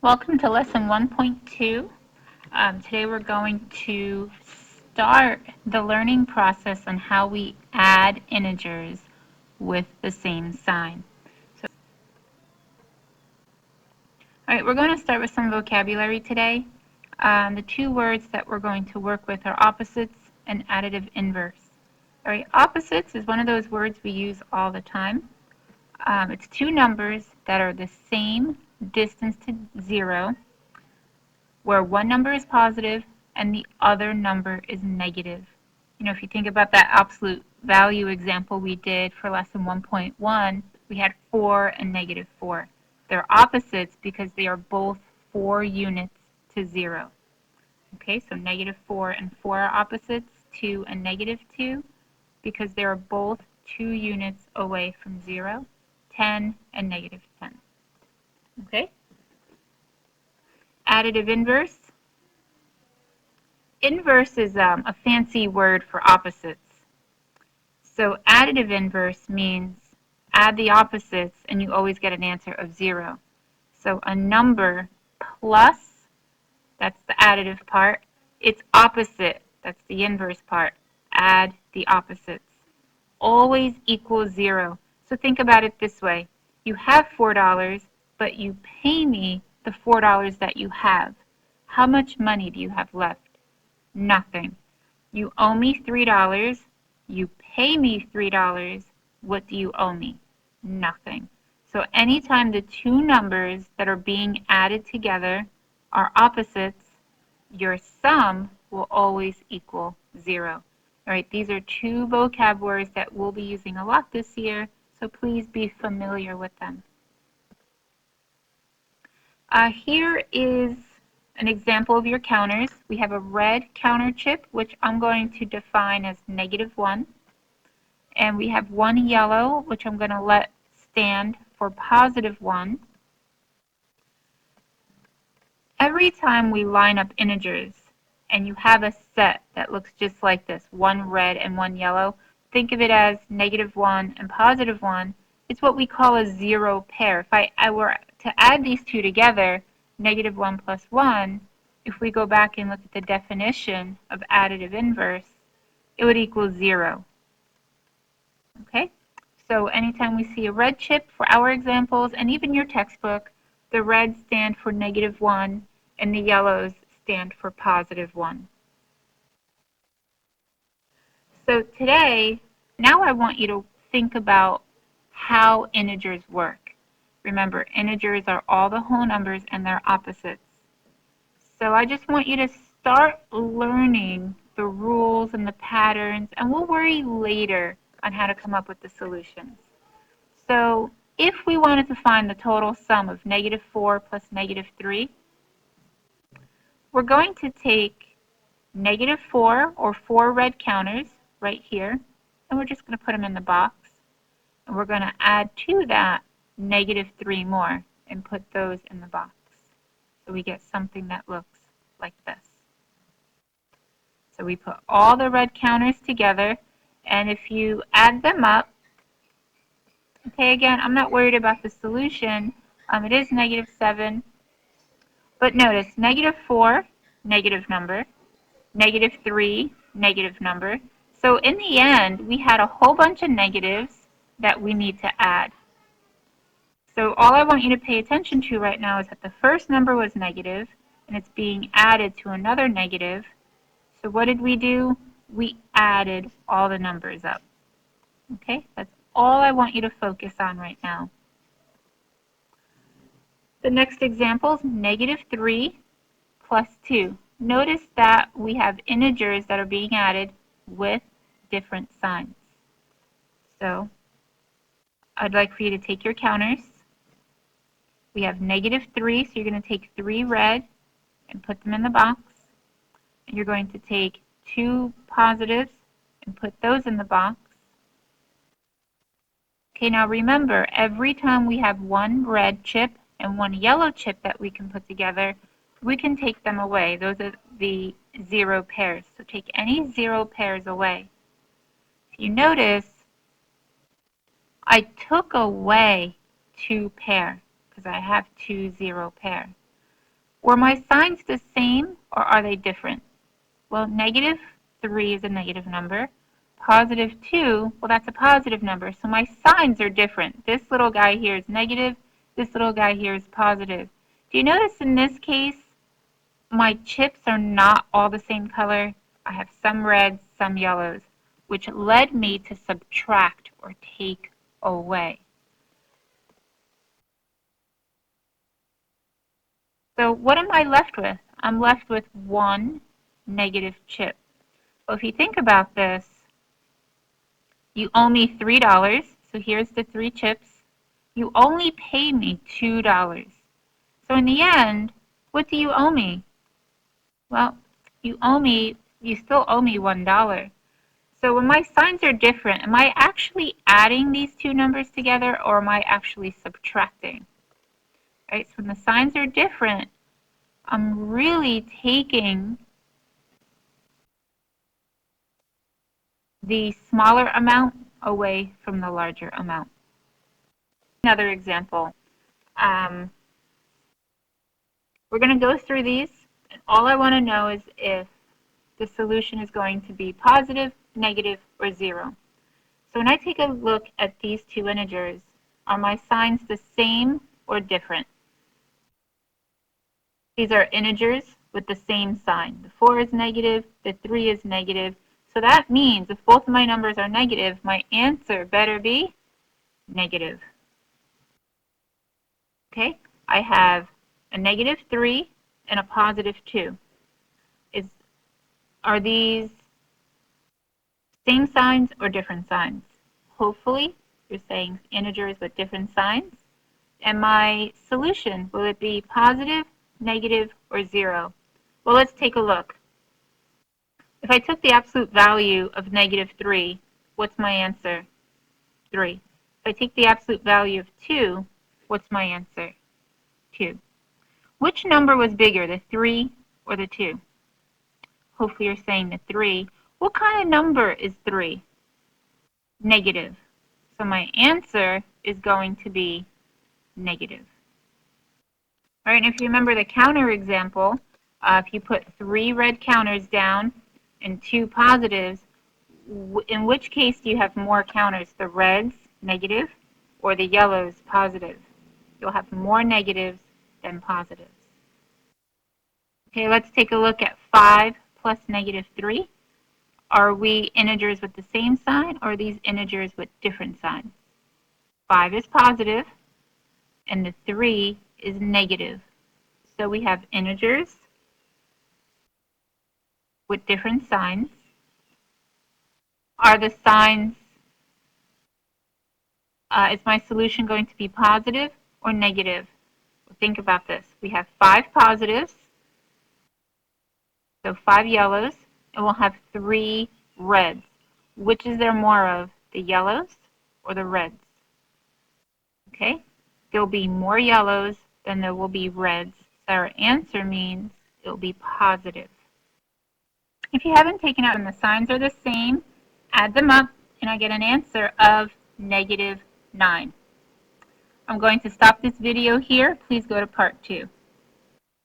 Welcome to lesson 1.2. Today we're going to start the learning process on how we add integers with the same sign. Alright, we're going to start with some vocabulary today. The two words that we're going to work with are opposites and additive inverse. Alright, opposites is one of those words we use all the time. It's two numbers that are the same distance to 0, where one number is positive and the other number is negative. You know, if you think about that absolute value example we did for lesson 1.1, we had 4 and negative 4. They're opposites because they are both 4 units to 0. Okay, so negative 4 and 4 are opposites, 2 and negative 2, because they are both 2 units away from 0, 10 and negative 10. Okay? Additive inverse. Inverse is a fancy word for opposites. So additive inverse means add the opposites and you always get an answer of 0. So a number plus, that's the additive part, its opposite, that's the inverse part, add the opposites, always equals 0. So think about it this way. You have $4, but you pay me the $4 that you have. How much money do you have left? Nothing. You owe me $3. You pay me $3. What do you owe me? Nothing. So anytime the two numbers that are being added together are opposites, your sum will always equal 0. All right, these are two vocab words that we'll be using a lot this year, so please be familiar with them. Here is an example of your counters. We have a red counter chip, which I'm going to define as -1. And we have one yellow, which I'm going to let stand for +1. Every time we line up integers and you have a set that looks just like this, one red and one yellow, think of it as -1 and +1. It's what we call a zero pair. If I were to add these two together, -1 plus 1, if we go back and look at the definition of additive inverse, it would equal 0. Okay? So anytime we see a red chip for our examples, and even your textbook, the reds stand for -1 and the yellows stand for +1. So today, now I want you to think about how integers work. Remember, integers are all the whole numbers and their opposites. So I just want you to start learning the rules and the patterns, and we'll worry later on how to come up with the solutions. So if we wanted to find the total sum of -4 plus -3, we're going to take -4 or 4 red counters right here, and we're just going to put them in the box. And we're going to add to that -3 more and put those in the box. So we get something that looks like this. So we put all the red counters together, and if you add them up, okay, again, I'm not worried about the solution. It is -7. But notice, -4, negative number, -3, negative number. So in the end, we had a whole bunch of negatives that we need to add. So all I want you to pay attention to right now is that the first number was negative, and it's being added to another negative. So what did we do? We added all the numbers up. Okay, that's all I want you to focus on right now. The next example is -3 plus 2. Notice that we have integers that are being added with different signs. So I'd like for you to take your counters. We have -3, so you're going to take 3 red and put them in the box. And you're going to take 2 positives and put those in the box. Okay, now remember, every time we have one red chip and one yellow chip that we can put together, we can take them away. Those are the 0 pairs. So take any 0 pairs away. If you notice, I took away 2 pair because I have 2 0 pair. Were my signs the same or are they different? Well, negative 3 is a negative number. Positive 2, well, that's a positive number. So my signs are different. This little guy here is negative. This little guy here is positive. Do you notice in this case, my chips are not all the same color? I have some reds, some yellows, which led me to subtract or take away. So what am I left with? I'm left with one negative chip. Well, if you think about this, you owe me $3, so here's the 3 chips. You only pay me $2. So in the end, what do you owe me? Well, you still owe me $1. So when my signs are different, am I actually adding these two numbers together or am I actually subtracting? Right? So when the signs are different, I'm really taking the smaller amount away from the larger amount. Another example. We're going to go through these, and all I want to know is if the solution is going to be positive, negative, or 0. So when I take a look at these two integers, are my signs the same or different? These are integers with the same sign. The 4 is negative, the 3 is negative. So that means if both of my numbers are negative, my answer better be negative. Okay, I have a negative 3 and a positive 2. Are these same signs or different signs? Hopefully, you're saying integers with different signs. And my solution, will it be positive, negative, or 0? Well, let's take a look. If I took the absolute value of negative 3, what's my answer? 3. If I take the absolute value of 2, what's my answer? 2. Which number was bigger, the 3 or the 2? Hopefully you're saying the 3. What kind of number is 3? Negative. So my answer is going to be negative. All right, and if you remember the counter example, if you put 3 red counters down and 2 positives, in which case do you have more counters, the reds, negative, or the yellows, positive? You'll have more negatives than positives. Okay, let's take a look at 5 plus negative 3. Are we integers with the same sign or are these integers with different signs? 5 is positive and the 3 is negative. So we have integers with different signs. Are the signs, is my solution going to be positive or negative? Well, think about this. We have 5 positives, so 5 yellows, and we'll have 3 reds. Which is there more of, the yellows or the reds? Okay, there will be more yellows than there will be reds. So our answer means it will be positive. If you haven't taken out and the signs are the same, add them up and I get an answer of negative 9. I'm going to stop this video here. Please go to part 2.